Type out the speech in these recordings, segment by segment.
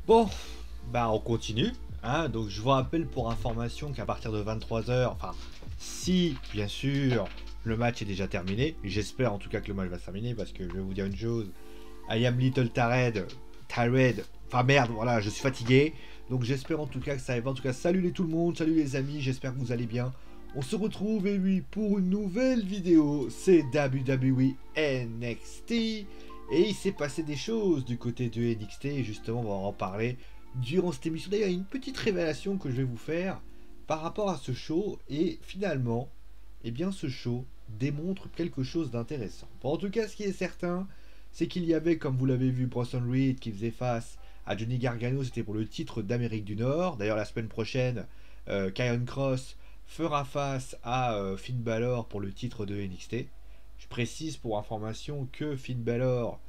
Bon, bah on continue. Hein, donc je vous rappelle pour information qu'à partir de 23 h, enfin, si bien sûr le match est déjà terminé, j'espère en tout cas que le match va se terminer parce que je vais vous dire une chose, I am little tired, enfin merde, voilà, je suis fatigué. Donc j'espère en tout cas que ça va. En tout cas, salut tout le monde, salut les amis, j'espère que vous allez bien. On se retrouve, et oui, pour une nouvelle vidéo, c'est WWE NXT. Et il s'est passé des choses du côté de NXT, et justement on va en parler durant cette émission. D'ailleurs, il y a une petite révélation que je vais vous faire par rapport à ce show, et finalement, eh bien ce show démontre quelque chose d'intéressant. Bon, en tout cas, ce qui est certain, c'est qu'il y avait, comme vous l'avez vu, Bronson Reed qui faisait face à Johnny Gargano, c'était pour le titre d'Amérique du Nord. D'ailleurs, la semaine prochaine, Karrion Kross fera face à Finn Balor pour le titre de NXT. Je précise pour information que Finn Balor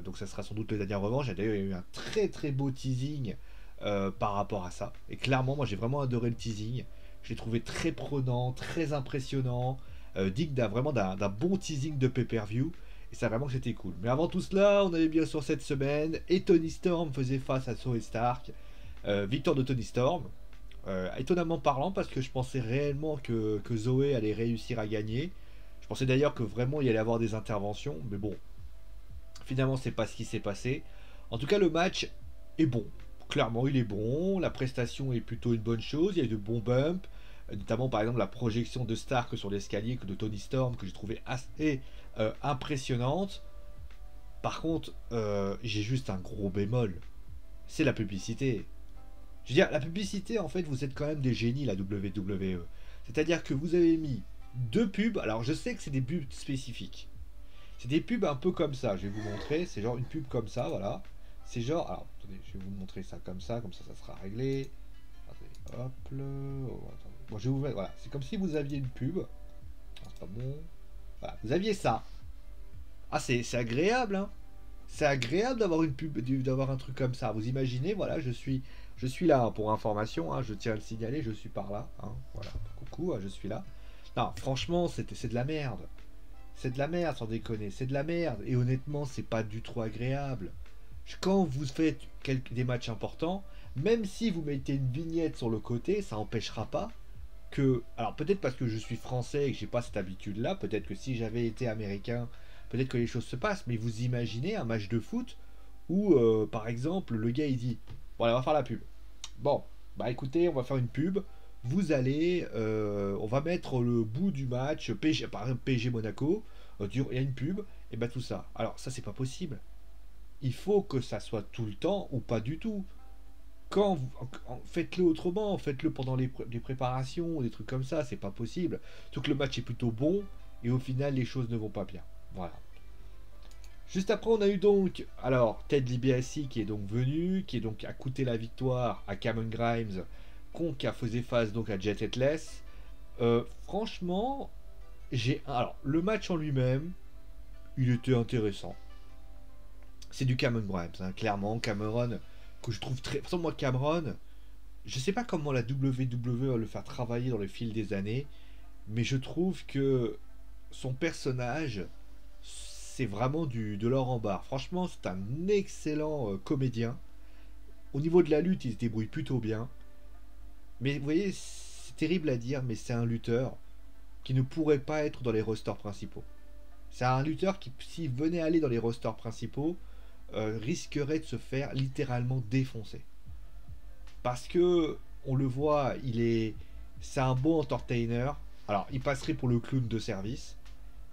donc ça sera sans doute le dernier revanche. D'ailleurs, il y a eu un très très beau teasing par rapport à ça. Et clairement, moi j'ai vraiment adoré le teasing. Je l'ai trouvé très prenant, très impressionnant, digne d'un bon teasing de pay-per-view. Et ça vraiment que c'était cool. Mais avant tout cela, on avait bien sûr cette semaine. Et Tony Storm faisait face à Zoe Stark. Victoire de Tony Storm. Étonnamment parlant, parce que je pensais réellement que Zoé allait réussir à gagner. Je pensais d'ailleurs que vraiment il allait avoir des interventions. Mais bon, finalement, c'est pas ce qui s'est passé. En tout cas, le match est bon. Clairement, il est bon. La prestation est plutôt une bonne chose. Il y a eu de bons bumps. Notamment, par exemple, la projection de Stark sur l'escalier de Tony Storm que j'ai trouvé assez impressionnante. Par contre, j'ai juste un gros bémol. C'est la publicité. Je veux dire, la publicité, en fait, vous êtes quand même des génies, la WWE. C'est-à-dire que vous avez mis deux pubs. Alors, je sais que c'est des pubs spécifiques. C'est des pubs un peu comme ça, je vais vous montrer. C'est genre une pub comme ça, voilà. C'est genre. Alors, attendez, je vais vous montrer ça, comme ça ça sera réglé. Attendez, hop là. Oh, attendez. Bon, je vais vous mettre. Voilà, c'est comme si vous aviez une pub. Ah, c'est pas bon. Voilà, vous aviez ça. Ah, c'est agréable, hein. C'est agréable d'avoir une pub, d'avoir un truc comme ça. Vous imaginez, voilà, je suis là hein, pour information, hein, je tiens à le signaler, je suis par là, hein, voilà, coucou, je suis là. Non, franchement, c'est de la merde. C'est de la merde, sans déconner. C'est de la merde. Et honnêtement, c'est pas du tout agréable. Quand vous faites des matchs importants, même si vous mettez une vignette sur le côté, ça n'empêchera pas que. Alors peut-être parce que je suis français et que j'ai pas cette habitude-là, peut-être que si j'avais été américain, peut-être que les choses se passent. Mais vous imaginez un match de foot où, par exemple, le gars il dit bon, allez, on va faire la pub. Bon, bah écoutez, on va faire une pub. Vous allez, on va mettre le bout du match, PG, par exemple PSG Monaco, il y a une pub, et bah tout ça. Alors ça c'est pas possible. Il faut que ça soit tout le temps ou pas du tout. Faites-le autrement, faites-le pendant les préparations, des trucs comme ça, c'est pas possible. Surtout que le match est plutôt bon, et au final les choses ne vont pas bien. Voilà. Juste après, on a eu donc alors Ted DiBiase qui est donc venu, qui est donc a coûté la victoire à Cameron Grimes, qui a faisait face donc à Jet Atlas. Franchement, alors le match en lui-même, il était intéressant. C'est du Cameron Grimes, hein, clairement Cameron que je trouve très. Par exemple, moi Cameron, je sais pas comment la WWE va le faire travailler dans le fil des années, mais je trouve que son personnage c'est vraiment de l'or en barre. Franchement, c'est un excellent comédien. Au niveau de la lutte, il se débrouille plutôt bien. Mais vous voyez, c'est terrible à dire, mais c'est un lutteur qui ne pourrait pas être dans les rosters principaux. C'est un lutteur qui, s'il venait aller dans les rosters principaux, risquerait de se faire littéralement défoncer. Parce que, on le voit, c'est un bon entertainer. Alors, il passerait pour le clown de service,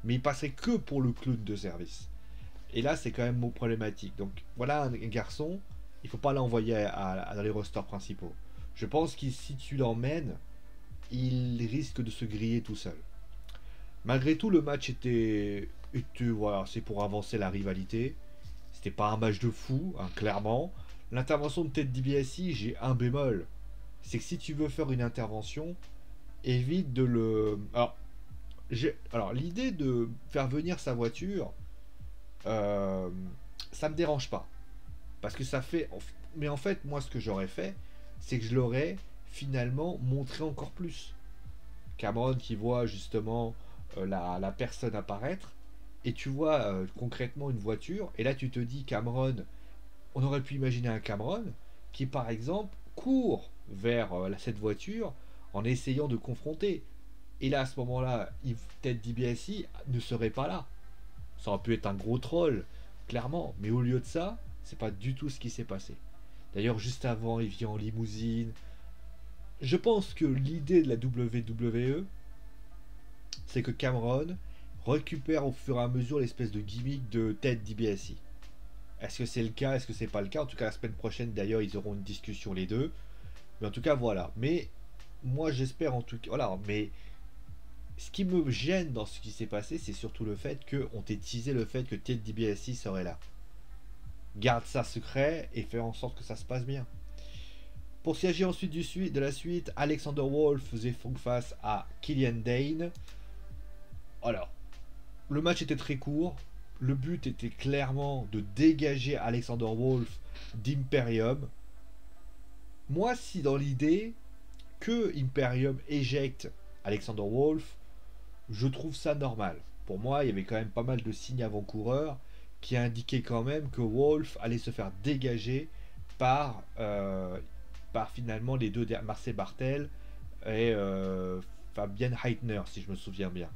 mais il passerait que pour le clown de service. Et là, c'est quand même problématique. Donc voilà un garçon, il faut pas l'envoyer dans les rosters principaux. Je pense que si tu l'emmènes, il risque de se griller tout seul. Malgré tout, le match voilà, c'est pour avancer la rivalité. C'était pas un match de fou, hein, clairement. L'intervention de Ted DiBiase, j'ai un bémol. C'est que si tu veux faire une intervention, évite de le. Alors l'idée de faire venir sa voiture, euh, ça me dérange pas. Parce que ça fait. Mais en fait, moi, ce que j'aurais fait, c'est que je l'aurais finalement montré encore plus. Cameron qui voit justement la personne apparaître, et tu vois concrètement une voiture, et là tu te dis, Cameron, on aurait pu imaginer un Cameron qui, par exemple, court vers cette voiture en essayant de confronter. Et là, à ce moment-là, Ted DiBiase ne serait pas là. Ça aurait pu être un gros troll, clairement. Mais au lieu de ça, c'est pas du tout ce qui s'est passé. D'ailleurs, juste avant, il vient en limousine. Je pense que l'idée de la WWE, c'est que Cameron récupère au fur et à mesure l'espèce de gimmick de Ted DiBiase. Est-ce que c'est le cas? Est-ce que c'est pas le cas? En tout cas, la semaine prochaine, d'ailleurs, ils auront une discussion les deux. Mais en tout cas, voilà. Mais moi, j'espère en tout cas. Voilà. Mais ce qui me gêne dans ce qui s'est passé, c'est surtout le fait qu'on t'ait teasé le fait que Ted DiBiase serait là. Garde ça secret et fais en sorte que ça se passe bien. Pour ce qui agit ensuite de la suite, Alexander Wolf faisait face à Killian Dane. Alors, le match était très court. Le but était clairement de dégager Alexander Wolf d'Imperium. Moi, si dans l'idée que Imperium éjecte Alexander Wolf, je trouve ça normal. Pour moi, il y avait quand même pas mal de signes avant-coureurs qui indiquaient quand même que Wolf allait se faire dégager par, par finalement les deux, Marcel Bartel et Fabian Heitner, si je me souviens bien.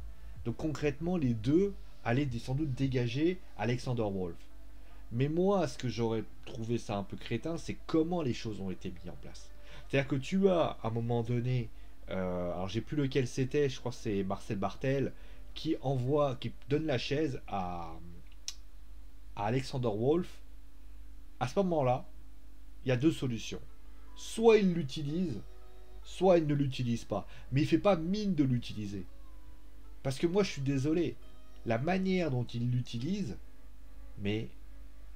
Donc concrètement, les deux allaient sans doute dégager Alexander Wolf. Mais moi, ce que j'aurais trouvé ça un peu crétin, c'est comment les choses ont été mises en place. C'est-à-dire que tu as, à un moment donné, alors j'ai plus lequel c'était, je crois que c'est Marcel Bartel, qui donne la chaise à Alexander Wolf. À ce moment-là, il y a deux solutions. Soit il l'utilise, soit il ne l'utilise pas. Mais il fait pas mine de l'utiliser. Parce que moi, je suis désolé. La manière dont il l'utilise, mais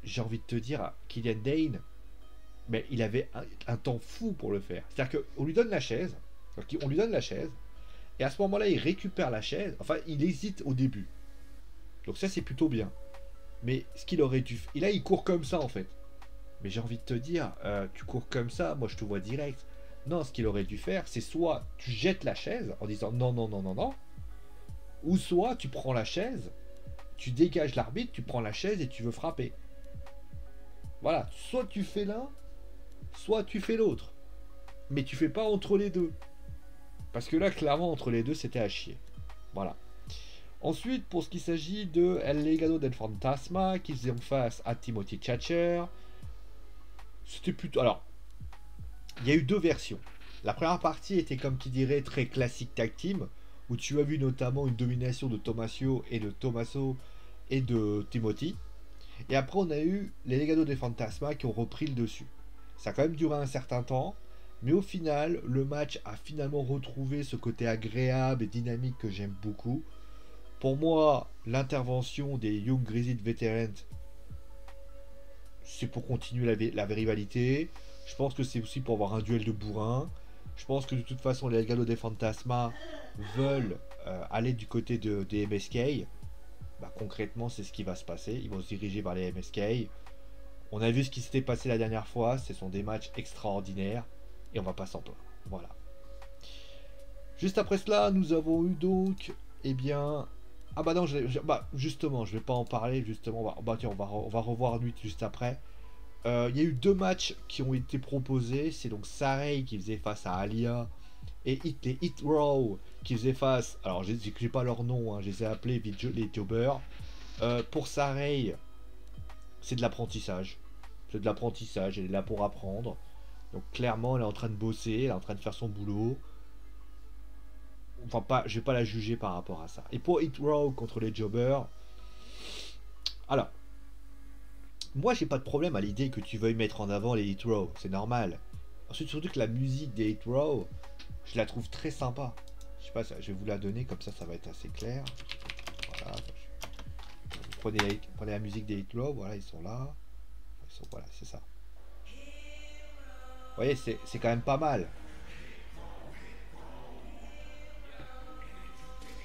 j'ai envie de te dire, Killian Dane, mais il avait un temps fou pour le faire. C'est-à-dire qu'on lui donne la chaise, on lui donne la chaise, et à ce moment-là, il récupère la chaise. Enfin, il hésite au début. Donc ça, c'est plutôt bien. Mais ce qu'il aurait dû... Et là, il court comme ça, en fait. Mais j'ai envie de te dire, tu cours comme ça, moi je te vois direct. Non, ce qu'il aurait dû faire, c'est soit tu jettes la chaise en disant non, non, non, non, non, ou soit tu prends la chaise, tu dégages l'arbitre, tu prends la chaise et tu veux frapper. Voilà, soit tu fais l'un, soit tu fais l'autre. Mais tu fais pas entre les deux. Parce que là, clairement, entre les deux, c'était à chier. Voilà. Ensuite, pour ce qui s'agit de El Legado del Fantasma, qui faisait face à Timothy Thatcher, c'était plutôt... Alors, il y a eu deux versions. La première partie était, comme qui dirait, très classique tag team, où tu as vu notamment une domination de Tommaso et de Timothy. Et après, on a eu les Legado del Fantasma qui ont repris le dessus. Ça a quand même duré un certain temps, mais au final, le match a finalement retrouvé ce côté agréable et dynamique que j'aime beaucoup. Pour moi, l'intervention des Young Grizzled Veterans, c'est pour continuer la rivalité. Je pense que c'est aussi pour avoir un duel de bourrin. Je pense que de toute façon, les Legado del Fantasma veulent aller du côté des MSK. Bah, concrètement, c'est ce qui va se passer. Ils vont se diriger vers les MSK. On a vu ce qui s'était passé la dernière fois. Ce sont des matchs extraordinaires. Et on va pas s'en plaindre. Voilà. Juste après cela, nous avons eu donc... Eh bien... Ah bah non, justement, je vais pas en parler. Justement, on va revoir lui juste après. Il y a eu deux matchs qui ont été proposés. C'est donc Sarey qui faisait face à Alia. Et les Hit Row qui faisaient face... Alors, j'ai pas leur nom, hein, je les ai appelés les jobbers. Pour Sarey, c'est de l'apprentissage. C'est de l'apprentissage, elle est là pour apprendre. Donc clairement, elle est en train de bosser, elle est en train de faire son boulot. Enfin, pas, je vais pas la juger par rapport à ça. Et pour Hit Row contre les jobbers... Alors, moi j'ai pas de problème à l'idée que tu veuilles mettre en avant les Hit Row, c'est normal. Ensuite, surtout que la musique des Hit Row, je la trouve très sympa. Je sais pas, je vais vous la donner, comme ça va être assez clair. Voilà. Prenez la musique des Hit Row, voilà, ils sont là. Voilà, c'est ça. Vous voyez, c'est quand même pas mal.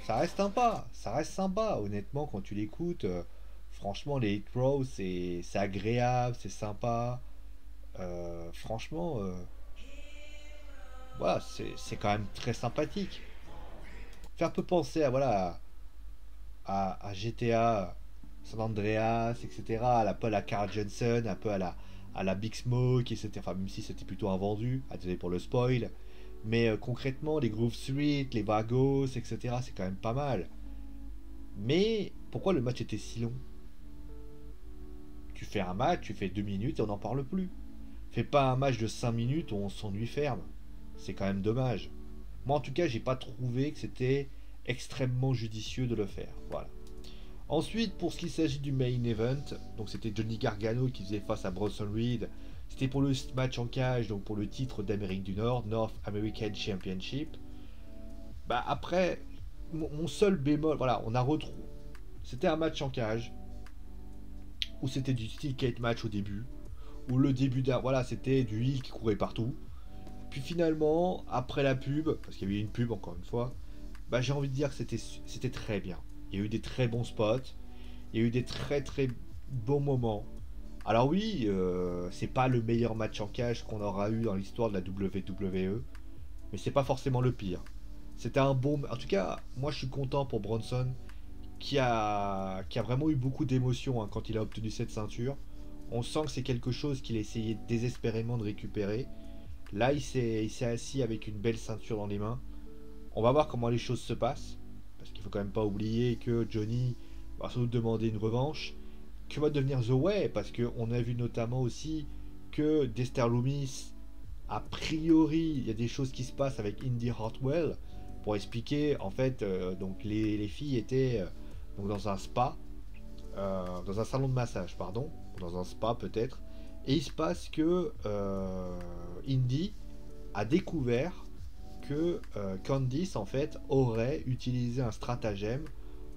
Ça reste sympa, honnêtement, quand tu l'écoutes. Franchement, les Hit Row, c'est agréable, c'est sympa. Franchement, voilà, c'est quand même très sympathique. Fait un peu penser à, voilà, à GTA San Andreas, etc. Un peu à la Carl Johnson, un peu à à la Big Smoke, etc. Enfin, même si c'était plutôt invendu, désolé pour le spoil. Mais concrètement, les Groove Street, les Vagos, etc., c'est quand même pas mal. Mais pourquoi le match était si long? Tu fais un match, tu fais 2 minutes et on n'en parle plus. Fais pas un match de 5 minutes où on s'ennuie ferme. C'est quand même dommage. Moi en tout cas, j'ai pas trouvé que c'était extrêmement judicieux de le faire. Voilà. Ensuite, pour ce qui s'agit du main event, donc c'était Johnny Gargano qui faisait face à Bronson Reed. C'était pour le match en cage, donc pour le titre d'Amérique du Nord, North American Championship. Bah après, mon seul bémol, voilà, on a retrouvé. C'était un match en cage, où c'était du steel cage match au début, où le début d'un, voilà, c'était du heel qui courait partout. Puis finalement, après la pub, parce qu'il y avait eu une pub encore une fois, bah j'ai envie de dire que c'était très bien. Il y a eu des très bons spots, il y a eu des très très bons moments. Alors oui, c'est pas le meilleur match en cage qu'on aura eu dans l'histoire de la WWE, mais c'est pas forcément le pire. C'était un bon. En tout cas, moi je suis content pour Bronson qui a vraiment eu beaucoup d'émotions hein, quand il a obtenu cette ceinture. On sent que c'est quelque chose qu'il a essayé désespérément de récupérer. Là, il s'est assis avec une belle ceinture dans les mains. On va voir comment les choses se passent. Parce qu'il faut quand même pas oublier que Johnny va sans doute demander une revanche. Que va devenir The Way? Parce qu'on a vu notamment aussi que Dexter Lumis, a priori, il y a des choses qui se passent avec Indy Hartwell. Pour expliquer, en fait, donc les filles étaient donc dans un spa, dans un salon de massage, pardon, dans un spa peut-être. Et il se passe que Indy a découvert que Candice en fait aurait utilisé un stratagème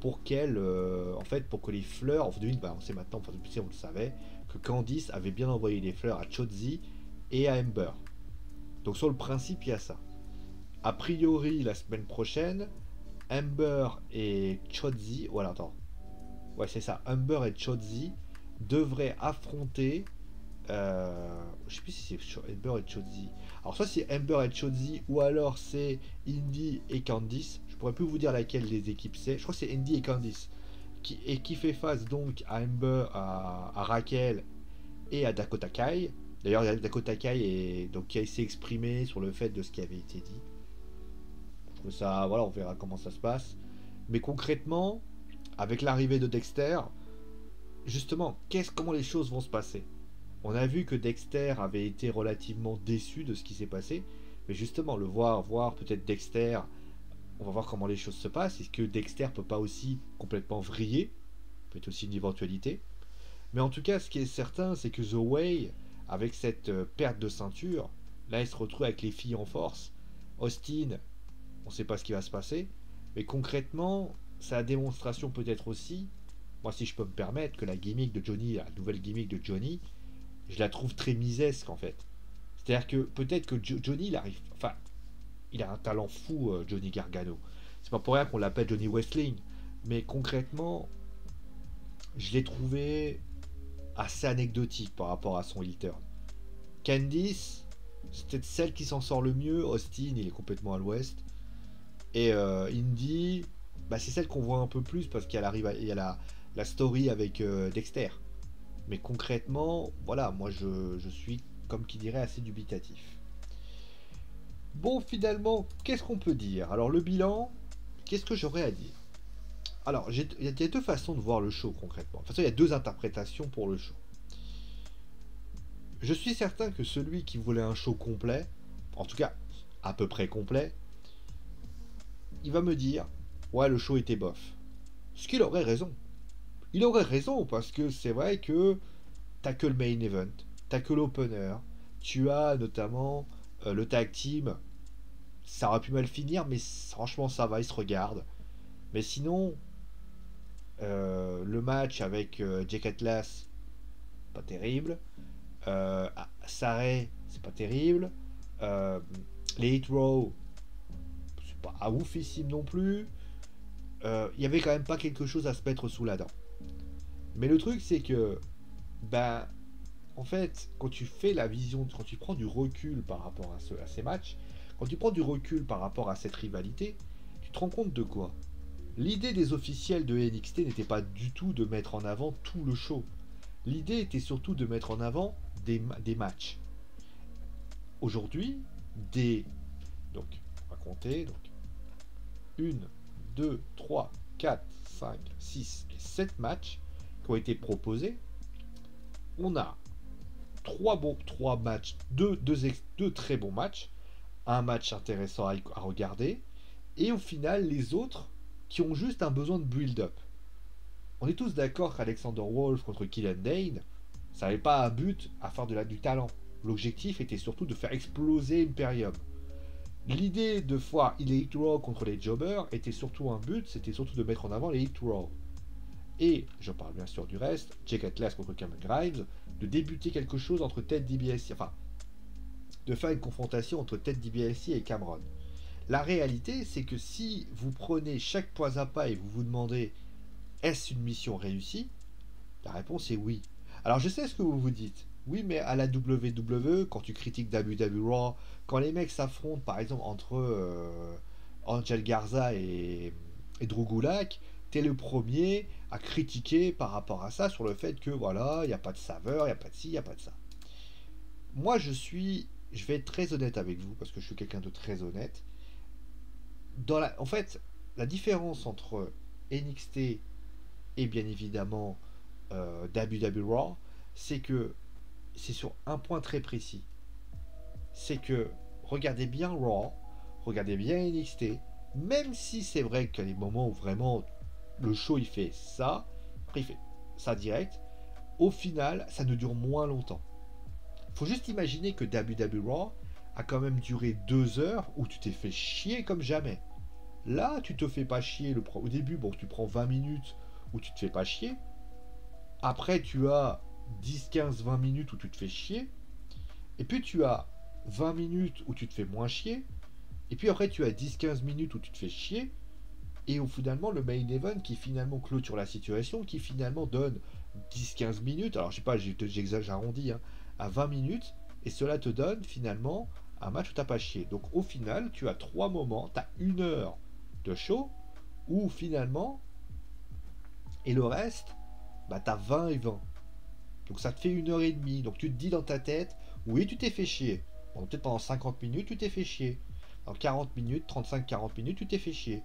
pour qu'elle, en fait, pour que les fleurs, on sait maintenant, enfin depuis on le savait, que Candice avait bien envoyé les fleurs à Chotzi et à Ember. Donc sur le principe, il y a ça. A priori, la semaine prochaine, Ember et Chotzi, voilà, attends, ouais c'est ça, Ember et Chotzi devraient affronter je sais plus si c'est Ember et Chotzi. Alors soit c'est Ember et Chotzi ou alors c'est Indy et Candice. Je pourrais plus vous dire laquelle des équipes c'est. Je crois que c'est Indy et Candice qui fait face donc à Ember, à Raquel et à Dakota Kai. D'ailleurs Dakota Kai donc qui s'est exprimé sur le fait de ce qui avait été dit. Je trouve ça, voilà, on verra comment ça se passe. Mais concrètement, avec l'arrivée de Dexter, justement, comment les choses vont se passer? On a vu que Dexter avait été relativement déçu de ce qui s'est passé, mais justement, voir peut-être Dexter, on va voir comment les choses se passent. Est-ce que Dexter peut pas aussi complètement vriller? Peut-être aussi une éventualité. Mais en tout cas, ce qui est certain, c'est que The Way, avec cette perte de ceinture, là, il se retrouve avec les filles en force. Austin, on ne sait pas ce qui va se passer, mais concrètement, c'est la démonstration peut-être aussi, moi si je peux me permettre, que la gimmick de Johnny, la nouvelle gimmick de Johnny, je la trouve très misesque en fait. C'est-à-dire que peut-être que Johnny, il arrive. Enfin, il a un talent fou, Johnny Gargano. C'est pas pour rien qu'on l'appelle Johnny Wrestling. Mais concrètement, je l'ai trouvé assez anecdotique par rapport à son heel turn. Candice, c'est peut-être celle qui s'en sort le mieux. Austin, il est complètement à l'ouest. Et Indy, bah, c'est celle qu'on voit un peu plus parce il y a la story avec Dexter. Mais concrètement, voilà, moi je suis, comme qui dirait, assez dubitatif. Bon, finalement, qu'est-ce qu'on peut dire? Alors, le bilan, qu'est-ce que j'aurais à dire? Alors, il y a deux façons de voir le show concrètement. De toute façon, il y a deux interprétations pour le show. Je suis certain que celui qui voulait un show complet, en tout cas à peu près complet, il va me dire, ouais, le show était bof. Ce qu'il aurait raison. Il aurait raison parce que c'est vrai que t'as que le main event, t'as que l'opener, tu as notamment le tag team. Ça aurait pu mal finir, mais franchement ça va, il se regarde. Mais sinon, le match avec Jake Atlas, pas terrible. Sarray, c'est pas terrible. Euh, les Hit Row, c'est pas oufissime non plus. Il y avait quand même pas quelque chose à se mettre sous la dent. Mais le truc, c'est que, ben, en fait, quand tu fais la vision, quand tu prends du recul par rapport à ces matchs, quand tu prends du recul par rapport à cette rivalité, tu te rends compte de quoi? L'idée des officiels de NXT n'était pas du tout de mettre en avant tout le show. L'idée était surtout de mettre en avant des matchs. Aujourd'hui, donc, on va compter. Donc, 1, 2, 3, 4, 5, 6 et 7 matchs qui ont été proposés. On a 3 matchs, deux très bons matchs, un match intéressant à regarder, et au final, les autres qui ont juste un besoin de build-up. On est tous d'accord qu'Alexander Wolf contre Killian Dane, ça n'avait pas un but à faire du talent. L'objectif était surtout de faire exploser Imperium. L'idée de voir Elite Raw contre les Jobbers était surtout un but, c'était surtout de mettre en avant les Elite Raw. Et, je parle bien sûr du reste, Jake Atlas contre Cameron Grimes, de débuter quelque chose entre Ted DiBiase, enfin, de faire une confrontation entre Ted DiBiase et Cameron. La réalité, c'est que si vous prenez chaque pas à pas et vous vous demandez est-ce une mission réussie, la réponse est oui. Alors je sais ce que vous vous dites. Oui, mais à la WWE, quand tu critiques WWE Raw, quand les mecs s'affrontent, par exemple, entre Angel Garza et Drew Gulak, t'es le premier à critiquer par rapport à ça, sur le fait que, voilà, il n'y a pas de saveur, il n'y a pas de ci, il n'y a pas de ça. Moi, je vais être très honnête avec vous, parce que je suis quelqu'un de très honnête. En fait, la différence entre NXT et bien évidemment WWE Raw, c'est que c'est sur un point très précis. C'est que regardez bien Raw, regardez bien NXT, même si c'est vrai qu'il y a des moments où vraiment le show il fait ça, après il fait ça direct, au final ça ne dure moins longtemps. Faut juste imaginer que WWE Raw a quand même duré 2 heures où tu t'es fait chier comme jamais. Là, tu te fais pas chier au début, bon, tu prends 20 minutes où tu te fais pas chier. Après, tu as 10, 15, 20 minutes où tu te fais chier. Et puis, tu as 20 minutes où tu te fais moins chier. Et puis après, tu as 10, 15 minutes où tu te fais chier. Et finalement, le main event qui finalement clôture la situation, qui finalement donne 10, 15 minutes. Alors, je sais pas, j'exagère, j'arrondis, hein, à 20 minutes. Et cela te donne finalement un match où tu n'as pas chié. Donc, au final, tu as 3 moments. Tu as 1 heure de show où finalement, et le reste, bah t'as 20 et 20. Donc ça te fait 1 heure et demie. Donc tu te dis dans ta tête, oui, tu t'es fait chier. Bon, peut-être pendant 50 minutes, tu t'es fait chier. Dans 40 minutes, 35-40 minutes, tu t'es fait chier.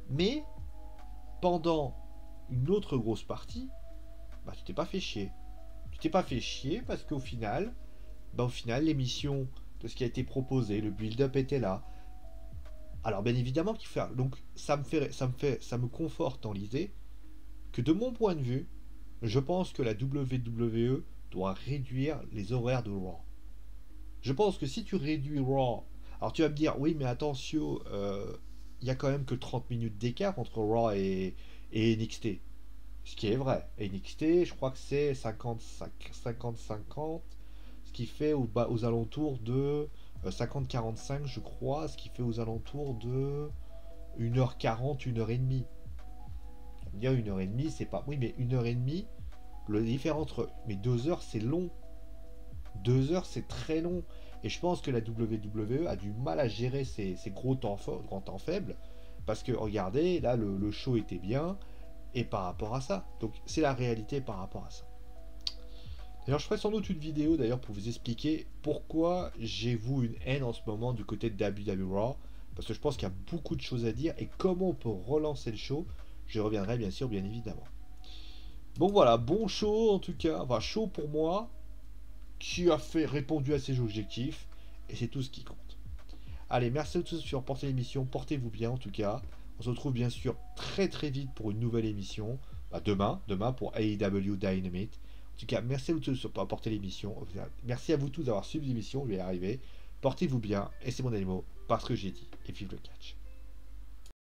Mais pendant une autre grosse partie, bah tu t'es pas fait chier. Tu t'es pas fait chier parce qu'au final, l'émission de ce qui a été proposé, le build-up était là. Alors bien évidemment qu'il faut faire. Donc ça me conforte dans l'idée que de mon point de vue, je pense que la WWE doit réduire les horaires de Raw. Je pense que si tu réduis Raw, alors tu vas me dire oui mais attention, il y a quand même que 30 minutes d'écart entre Raw et NXT. Ce qui est vrai. NXT, je crois que c'est 50-50, ce qui fait aux alentours de 50-45, je crois, ce qui fait aux alentours de 1h40, 1h30. On va me dire 1h30, c'est pas. Oui, mais 1h30, le différence entre. Mais 2 heures, c'est long. 2 heures, c'est très long. Et je pense que la WWE a du mal à gérer ces grands temps faibles. Parce que regardez, là, le show était bien. Et par rapport à ça. Donc, c'est la réalité par rapport à ça. D'ailleurs, je ferai sans doute une vidéo d'ailleurs pour vous expliquer pourquoi j'ai vous une haine en ce moment du côté de WWE Raw. Parce que je pense qu'il y a beaucoup de choses à dire et comment on peut relancer le show. Je reviendrai bien sûr, bien évidemment. Bon voilà, bon show en tout cas. Enfin, show pour moi qui a répondu à ses objectifs. Et c'est tout ce qui compte. Allez, merci à tous sur porter l'émission. Portez-vous bien en tout cas. On se retrouve bien sûr très très vite pour une nouvelle émission. Demain pour AEW Dynamite. En tout cas, merci à vous tous pour apporter l'émission. Merci à vous tous d'avoir suivi l'émission, je vais y arriver. Portez-vous bien, et c'est mon animaux, parce que j'ai dit, et vive le catch.